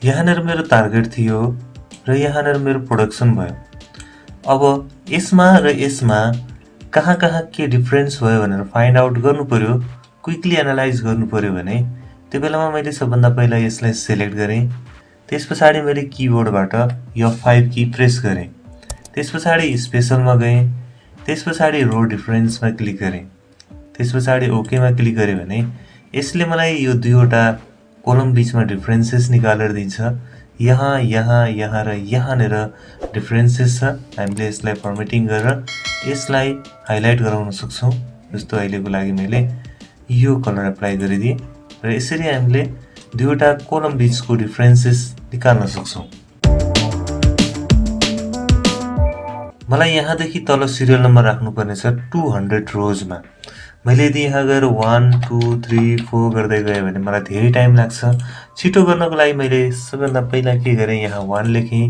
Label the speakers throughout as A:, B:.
A: यहाँनिर मेरो टार्गेट थियो र यहाँनिर मेरो प्रोडक्सन भयो। अब यसमा र यसमा कहाँ के डिफरेन्स भयो भनेर फाइन्ड आउट गर्नु पर्यो, क्विकली एनालाइज गर्नु पर्यो भने त्यो बेलामा मैले सबभन्दा पहिला यसलाई सिलेक्ट गरेँ। त्यसपछाडि मैले किबोर्डबाट F5 की प्रेस गरेँ। त्यसपछाडि स्पेसलमा गएँ। त्यसपछाडि रो डिफरेन्समा क्लिक गरेँ। त्यसपछाडि ओकेमा क्लिक गरेँ भने यसले मलाई यो दुईवटा कोलम बीचमा डिफरेन्सेस निकालेर दिन्छ। यहाँ र यहाँनिर डिफरेन्सेस छ। हामीले यसलाई फर्मेटिङ गरेर यसलाई हाइलाइट गराउन सक्छौँ। जस्तो अहिलेको लागि मैले यो कलर एप्लाई गरिदिएँ र यसरी हामीले दुईवटा कोलम बीचको डिफरेन्सेस निकाल्न सक्छौँ। मलाई यहाँदेखि तल सिरियल नम्बर राख्नुपर्ने छ 200 रोजमा। मैले यदि यहाँ गएर 1 2 3 4 गर्दै गएँ भने मलाई धेरै टाइम लाग्छ। छिटो गर्नको लागि मैले सबभन्दा पहिला के गरेँ, यहाँ 1 लेखेँ।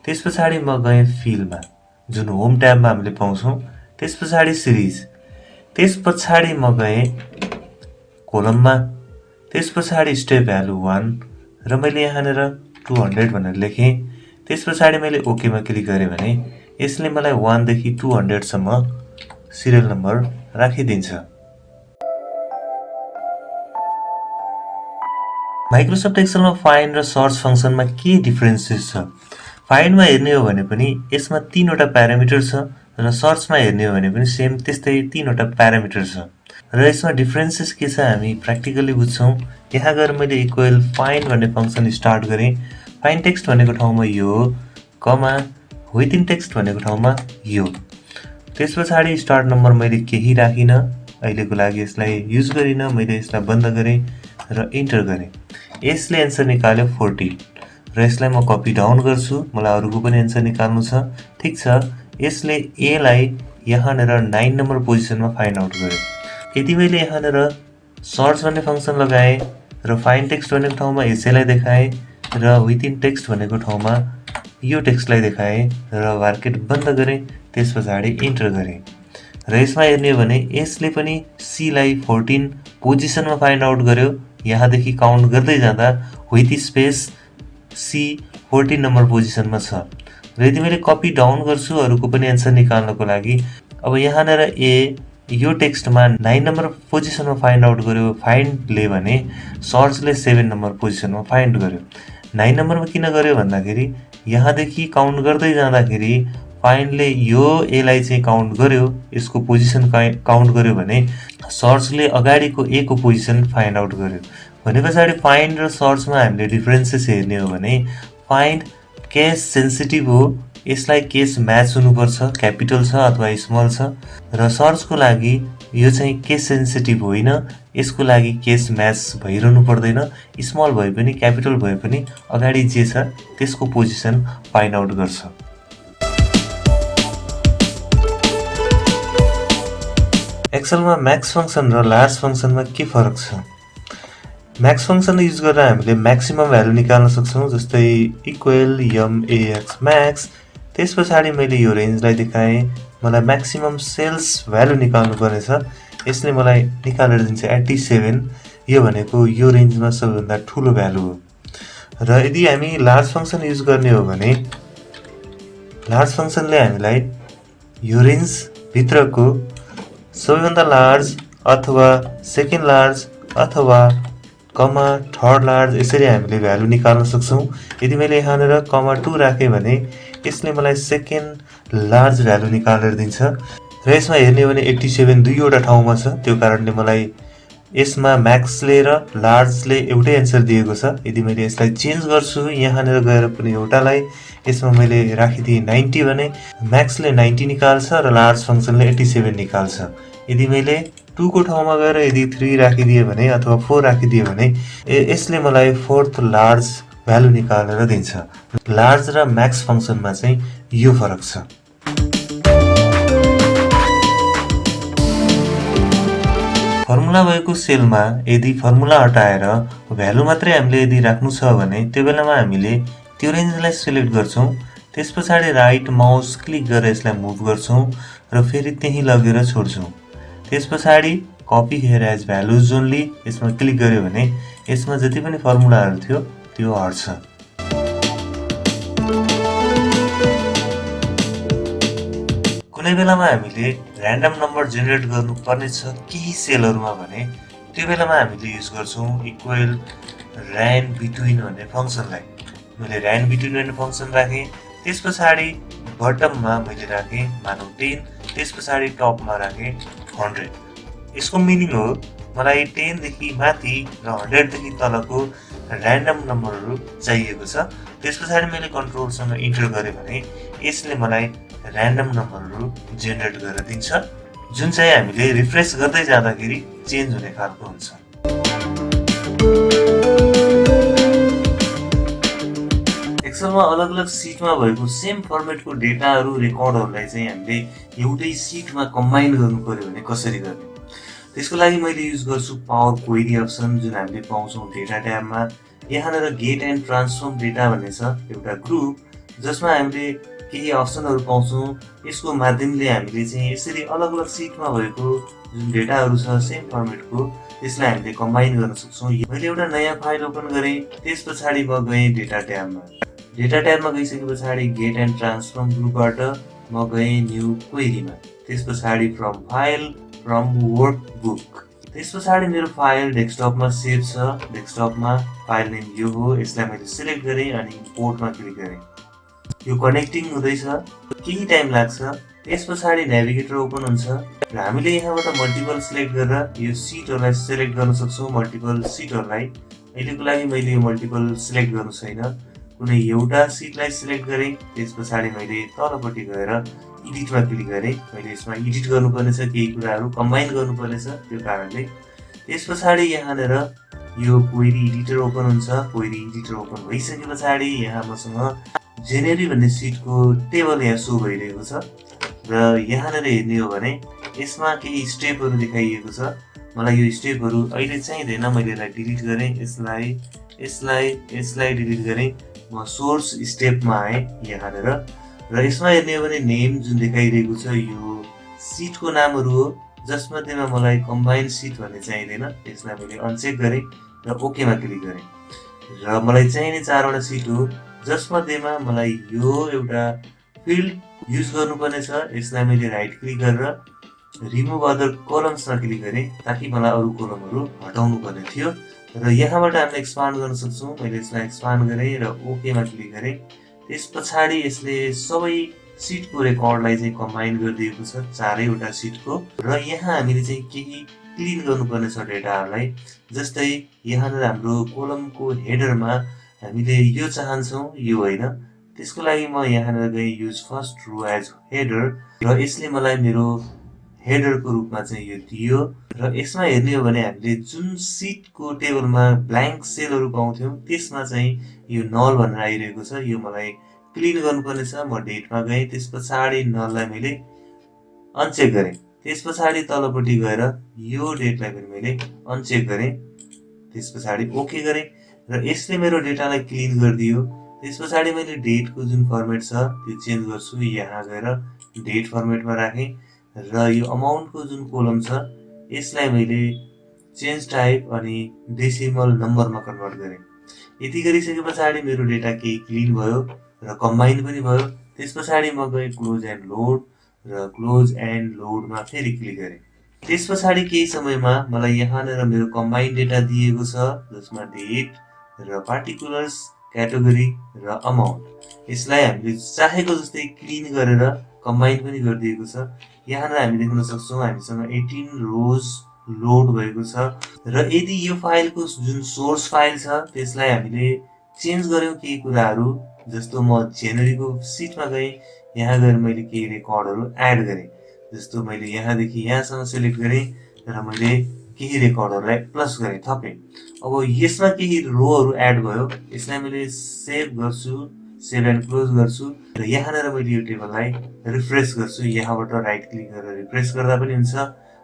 A: त्यसपछाडि म गएँ फिलमा, जुन होम ट्याबमा हामीले पाउँछौँ। त्यसपछाडि सिरिज। त्यसपछाडि म गएँ कोलममा। त्यसपछाडि स्टेप भ्यालु 1 र मैले यहाँनिर 200 भनेर लेखेँ। त्यसपछाडि मैले ओकेमा क्लिक गरेँ भने यसले मलाई 1 देखि 200 सम्म सिरियल नम्बर राखिदिन्छ। माइक्रोसफ्ट एक्सेलमा फाइन्ड र सर्च फङ्सनमा के डिफरेन्सेस छ? फाइन्डमा हेर्ने हो भने पनि यसमा 3वटा प्यारामिटर छ र सर्चमा हेर्ने हो भने पनि सेम त्यस्तै 3वटा प्यारामिटर छ। र यसमा डिफरेन्सेस के छ हामी प्र्याक्टिकली बुझ्छौँ। यहाँ गएर मैले इक्वल फाइन्ड भन्ने फङ्सन स्टार्ट गरेँ। फाइन्ड टेक्स्ट भनेको ठाउँमा यो कमा विथिन टेक्स्ट भनेको ठाउँमा यो। त्यसपछाडि स्टार्ट नम्बर मैले केही राखिनँ, अहिलेको लागि यसलाई युज गरिनँ। मैले यसलाई बन्द गरेँ र इन्टर गरेँ। यसले एन्सर निकाल्यो 14 र यसलाई म कपी डाउन गर्छु। मलाई अरूको पनि एन्सर निकाल्नु छ। ठिक छ, यसले एलाई यहाँनिर 9 नम्बर पोजिसनमा फाइन्ड आउट गर्यो। यदि मैले यहाँनिर सर्च भन्ने फङ्सन लगाएँ र फाइन्ड टेक्स्ट भनेको ठाउँमा यसैलाई देखाएँ र विथिन टेक्स्ट भनेको ठाउँमा यो टेक्स्टलाई देखाएँ र ब्राकेट बन्द गरेँ। त्यसपछाडि इन्टर गरेँ र यसमा हेर्ने हो भने यसले पनि सीलाई 14 पोजिसनमा फाइन्ड आउट गर्यो। यहाँदेखि काउन्ट गर्दै जाँदा विथ स्पेस सी 14 नम्बर पोजिसनमा छ। र यदि मैले कपी डाउन गर्छु अरूको पनि एन्सर निकाल्नको लागि, अब यहाँनिर ए यो टेक्स्टमा 9 नम्बर पोजिसनमा फाइन्ड आउट गर्यो फाइन्डले भने सर्चले 7 नम्बर पोजिसनमा फाइन्ड गर्यो। 9 नम्बरमा किन गर्यो भन्दाखेरि यहाँदेखि काउन्ट गर्दै जाँदाखेरि फाइन्डले यो एलाई चाहिँ काउन्ट गर्यो, यसको पोजिसन काउन्ट गर्यो भने सर्चले अगाडिको ए को पोजिसन फाइन्ड आउट गर्यो। भने पछाडि फाइन्ड र सर्चमा हामीले डिफरेन्सेस हेर्ने हो भने फाइन्ड केस सेन्सिटिभ हो, यसलाई केस म्याच हुनुपर्छ, क्यापिटल छ अथवा स्मल छ। र सर्चको लागि यो चाहिँ केस सेन्सिटिभ होइन, यसको लागि केस म्याच भइरहनु पर्दैन। स्मल भए पनि क्यापिटल भए पनि अगाडि जे छ त्यसको पोजिसन फाइन्ड आउट गर्छ। एक्सेलमा म्याक्स फङ्सन र लार्ज फङ्सनमा के फरक छ? म्याक्स फङ्सन युज गरेर हामीले म्याक्सिमम भ्यालु निकाल्न सक्छौँ। जस्तै इक्वल max म्याक्स। त्यसपछाडि मैले यो रेन्जलाई देखाएँ। मलाई म्याक्सिमम सेल्स भ्यालु निकाल्नु पर्ने छ। यसले मलाई निकालेर दिन्छ 87। यो भनेको यो रेन्जमा सबैभन्दा ठुलो भ्यालु हो। र यदि हामी लार्ज फङ्सन युज गर्ने हो भने लार्ज फङ्सनले हामीलाई यो रेन्ज भित्रको सबैभन्दा लार्ज अथवा सेकेन्ड लार्ज अथवा कमा थर्ड लार्ज यसरी हामीले भ्यालु निकाल्न सक्छौँ। यदि मैले यहाँनिर कमा 2 राखेँ भने यसले मलाई सेकेन्ड लार्ज भ्यालु निकालेर दिन्छ। र यसमा हेर्ने हो भने 87 दुईवटा ठाउँमा छ, त्यो कारणले मलाई यसमा म्याक्सले र लार्जले एउटै एन्सर दिएको छ। यदि मैले यसलाई चेन्ज गर्छु यहाँनिर गएर पनि एउटालाई यसमा मैले राखिदिएँ 90 भने म्याक्सले 90 निकाल्छ र लार्ज फङ्सनले 87 निकाल्छ। यदि मैले 2 को ठाउँमा गएर यदि 3 राखिदिएँ भने अथवा 4 राखिदिएँ भने यसले मलाई 4th लार्ज भ्यालु निकालेर दिन्छ। लार्ज र म्याक्स फङ्सनमा चाहिँ यो फरक छ। फर्मुला भएको सेलमा यदि फर्मुला हटाएर भ्यालु मात्रै हामीले यदि राख्नु छ भने त्यो बेलामा हामीले त्यो रेन्जलाई सिलेक्ट गर्छौँ। त्यसपछाडि राइट माउस क्लिक गरेर यसलाई मुभ गर्छौँ र फेरि त्यहीँ लगेर छोड्छौँ। त्यसपछाडि copy here as values only यसमा क्लिक गर्यो भने यसमा जति पनि फर्मुलाहरू थियो त्यो हट्छ। कुनै बेलामा हामीले र्यान्डम नम्बर जेनेरेट गर्नुपर्ने छ केही सेलहरूमा भने त्यो बेलामा हामीले युज गर्छौँ इक्वल र्यान्ड बिट्विन भन्ने फङ्सनलाई। मैले र्यान्ड बिट्विन भन्ने फङ्सन राखेँ, त्यस पछाडि बटममा मैले राखेँ मानौँ 10, त्यस पछाडि टपमा राखेँ 100। यसको मिनिङ हो मलाई 10 देखि माथि र 100 देखि तलको र्यान्डम नम्बरहरू चाहिएको छ। त्यस पछाडि मैले कन्ट्रोलसँग इन्टर गरेँ भने यसले मलाई र्यान्डम नम्बरहरू जेनेरेट गरेर दिन्छ, जुन चाहिँ हामीले रिफ्रेस गर्दै जाँदाखेरि चेन्ज हुने खालको हुन्छ। एक्सेलमा अलग अलग सिटमा भएको सेम फर्मेटको डेटाहरू रेकर्डहरूलाई चाहिँ हामीले एउटै सिटमा कम्बाइन गर्नु पर्यो भने कसरी गर्ने, त्यसको लागि मैले युज गर्छु पावर क्वेरी अप्सन, जुन हामीले पाउँछौँ डेटा ट्याबमा। यहाँनिर गेट एन्ड ट्रान्सफर्म डेटा भन्ने छ एउटा ग्रुप, जसमा हामीले केही अप्सनहरू पाउँछौँ। यसको माध्यमले हामीले चाहिँ यसरी अलग अलग सिटमा भएको जुन डेटाहरू छ सेम फर्मेटको, त्यसलाई हामीले कम्बाइन गर्न सक्छौँ। मैले एउटा नयाँ फाइल ओपन गरेँ, त्यस पछाडि म गएँ डेटा ट्याबमा। डेटा ट्याबमा गइसके पछाडि गेट एन्ड ट्रान्सफर्म ग्रुपबाट म गएँ न्यू क्वेरीमा, त्यस पछाडि फ्रम फाइल फ्रम वर्कबुक। त्यस पछाडि मेरो फाइल डेस्कटपमा सेभ छ, डेस्कटपमा फाइल नेम यो हो। यसलाई मैले सिलेक्ट गरेँ अनि इम्पोर्टमा क्लिक गरेँ। यो कनेक्टिङ हुँदैछ, केही टाइम लाग्छ। त्यस पछाडि नेभिगेटर ओपन हुन्छ र हामीले यहाँबाट मल्टिपल सिलेक्ट गरेर यो सिटहरूलाई सिलेक्ट गर्न सक्छौँ, मल्टिपल सिटहरूलाई। अहिलेको लागि मैले यो मल्टिपल सिलेक्ट गर्नु छैन, कुनै एउटा सिटलाई सिलेक्ट गरेँ। त्यस पछाडि मैले तलपट्टि गएर एडिटमा क्लिक गरेँ। मैले यसमा एडिट गर्नुपर्ने छ, केही कुराहरू कम्बाइन गर्नुपर्ने छ, त्यो कारणले। त्यस पछाडि यहाँनिर यो क्वेरी एडिटर ओपन हुन्छ। क्वेरी एडिटर ओपन भइसके पछाडि यहाँ मसँग जेनेरी भन्ने सिटको टेबल यहाँ सो भइरहेको छ र यहाँनिर हेर्ने हो भने यसमा केही स्टेपहरू देखाइएको छ। मलाई यो स्टेपहरू अहिले चाहिँदैन, मैले यसलाई डिलिट गरेँ। यसलाई डिलिट गरेँ। म सोर्स स्टेपमा आएँ यहाँनिर र यसमा हेर्ने हो भने नेम जुन देखाइरहेको छ यो सिटको नामहरू हो, जसमध्येमा मलाई कम्बाइन सिट भन्ने चाहिँदैन। यसलाई मैले अनचेक गरेँ र ओकेमा क्लिक गरेँ र मलाई चाहिने 4वटा सिट हो, जसमध्येमा मलाई यो एउटा फिल्ड युज गर्नुपर्ने छ। यसलाई मैले राइट क्लिक गरेर रिमुभ अदर कलम्समा क्लिक गरेँ, ताकि मलाई अरू कलमहरू हटाउनु पर्ने थियो र यहाँबाट हामीले एक्सपान्ड गर्न सक्छौँ। मैले यसलाई एक्सपान्ड गरेँ र ओकेमा क्लिक गरेँ। त्यस पछाडि यसले सबै सिटको रेकर्डलाई चाहिँ कम्बाइन गरिदिएको छ, 4वटा सिटको। र यहाँ हामीले चाहिँ केही क्लिन गर्नुपर्ने छ डेटाहरूलाई। जस्तै यहाँनिर हाम्रो कोलमको हेडरमा हामीले यो चाहन्छौँ, यो होइन। त्यसको लागि म यहाँनिर गएँ use first row as header र यसले मलाई मेरो हेडरको रूपमा चाहिँ यो दियो। र यसमा हेर्ने हो भने हामीले जुन सिटको टेबलमा ब्ल्याङ्क सेलहरू पाउँथ्यौँ, त्यसमा चाहिँ यो नल भनेर आइरहेको छ। यो मलाई क्लिन गर्नुपर्ने छ। म डेटमा गएँ, त्यस पछाडि नललाई मैले अनचेक गरेँ। त्यस पछाडि तलपट्टि गएर यो डेटलाई पनि मैले अनचेक गरेँ। त्यस पछाडि ओके गरेँ र यसले मेरो डेटालाई क्लिन गरिदियो। त्यस पछाडि मैले डेटको जुन फर्मेट छ त्यो चेन्ज गर्छु। यहाँ गएर डेट फर्मेटमा राखेँ र यो अमाउन्टको जुन कोलम छ यसलाई मैले चेन्ज टाइप अनि डेसिमल नम्बरमा कन्भर्ट गरेँ। यति गरिसके पछाडि मेरो डेटा केही क्लिन भयो र कम्बाइन पनि भयो। त्यस पछाडि म गएँ क्लोज एन्ड लोड र क्लोज एन्ड लोडमा फेरि क्लिक गरेँ। त्यस पछाडि केही समयमा मलाई यहाँनिर मेरो कम्बाइन डेटा दिएको छ, जसमा डेट र पार्टिकुलर्स, क्याटेगोरी र अमाउन्ट। यसलाई हामीले चाहेको जस्तै क्लिन गरेर कम्बाइन पनि गरिदिएको छ। यहाँनिर हामी देख्न सक्छौँ हामीसँग 18 रोज लोड भएको छ र यदि यो फाइलको जुन सोर्स फाइल छ त्यसलाई हामीले चेन्ज गर्यौँ केही कुराहरू, जस्तो म जेनरीको सिटमा गएँ, यहाँ गएर मैले केही रेकर्डहरू एड गरेँ। जस्तो मैले यहाँदेखि यहाँसम्म सिलेक्ट गरेँ र मैले केही रेकर्डहरूलाई प्लस गरेँ, थपेँ। अब यसमा केही रोहरू एड भयो, यसलाई मैले सेभ गर्छु, सेभ एन्ड क्लोज गर्छु र यहाँनिर मैले यो टेबललाई रिफ्रेस गर्छु। यहाँबाट राइट क्लिक गरेर रिफ्रेस गर्दा पनि हुन्छ,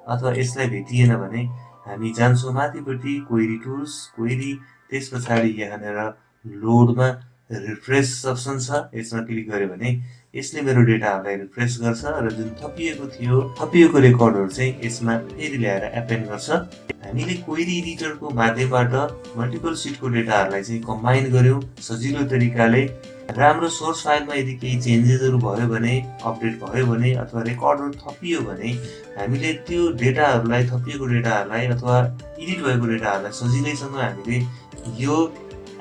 A: अथवा यसलाई भेटिएन भने हामी जान्छौँ माथिपट्टि क्वेरी टुल्स, क्वेरी, त्यस पछाडि यहाँनिर लोडमा रिफ्रेस अप्सन छ, यसमा क्लिक गऱ्यो भने यसले मेरो डेटाहरूलाई रिफ्रेस गर्छ र जुन थपिएको रेकर्डहरू चाहिँ यसमा फेरि ल्याएर एपेन्ड गर्छ। हामीले क्वेरी एडिटरको माध्यमबाट मल्टिपल सिटको डेटाहरूलाई चाहिँ कम्बाइन गर्यौँ सजिलो तरिकाले राम्रो सोर्स फाइलमा यदि केही चेन्जेसहरू भयो भने, अपडेट भयो भने अथवा रेकर्डहरू थपियो भने हामीले त्यो डेटाहरूलाई, थपिएको डेटाहरूलाई अथवा एडिट भएको डेटाहरूलाई सजिलैसँग हामीले यो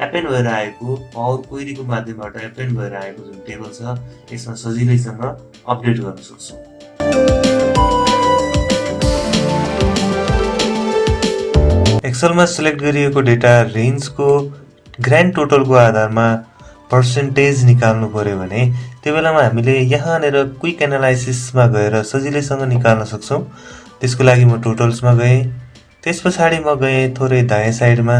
A: एपेन्ड भएर आएको पावर क्वेरीको माध्यमबाट एपेन्ड भएर आएको जुन टेबल छ यसमा सजिलैसँग अपडेट गर्न सक्छौँ। एक्सेलमा सिलेक्ट गरिएको डेटा रेन्जको ग्रान्ड टोटलको आधारमा पर्सेन्टेज निकाल्नु पर्यो भने त्यो बेलामा हामीले यहाँनिर क्विक एनालाइसिसमा गएर सजिलैसँग निकाल्न सक्छौँ। त्यसको लागि म टोटल्समा गएँ, त्यस पछाडि म गएँ थोरै दायाँ साइडमा,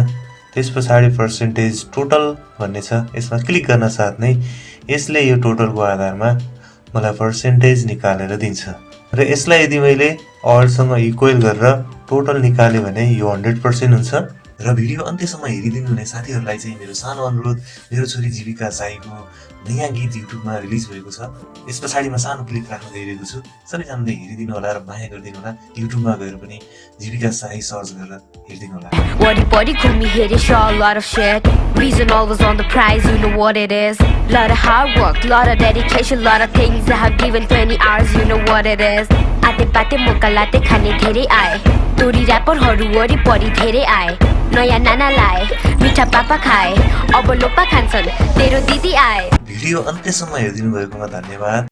A: त्यस पछाडि पर्सेन्टेज टोटल भन्ने छ, यसमा क्लिक गर्न साथ नै यसले यो टोटलको आधारमा मलाई पर्सेन्टेज निकालेर दिन्छ र यसलाई यदि मैले अलसँग इक्वल गरेर टोटल निकाल्यो भने यो 100% हुन्छ। र भिडियो अन्त्यसम्म हेरिदिनु हुने साथीहरूलाई चाहिँ मेरो सानो अनुरोध, मेरो छोरी जीविका साईको नयाँ गीत युट्युबमा रिलिज भएको छ, यस पछाडि म सानो क्लिप राख्न गइरहेको छु, सबैजनाले हेरिदिनु होला र माया गरिदिनु होला। युट्युबमा गएर पनि जीविका साई सर्च गरेर हेरिदिनु होला।
B: Body cool me here, it's all a lot of shit. Reason always on the prize, you know what it is. Lot of hard work, lot of dedication, lot of things I have given 20 hours, you know what it is. आते पाते मोका लाते खाने धेरै आए, तोरी ऱ्यापरहरू वरिपरि धेरै आए, नयाँ नाना लाए, मिठा पापा खाए, अब लोपा खान्छन् तेरो दिदी आए।
A: भिडियो अन्त्यसम्म हेरिदिनु भएकोमा धन्यवाद।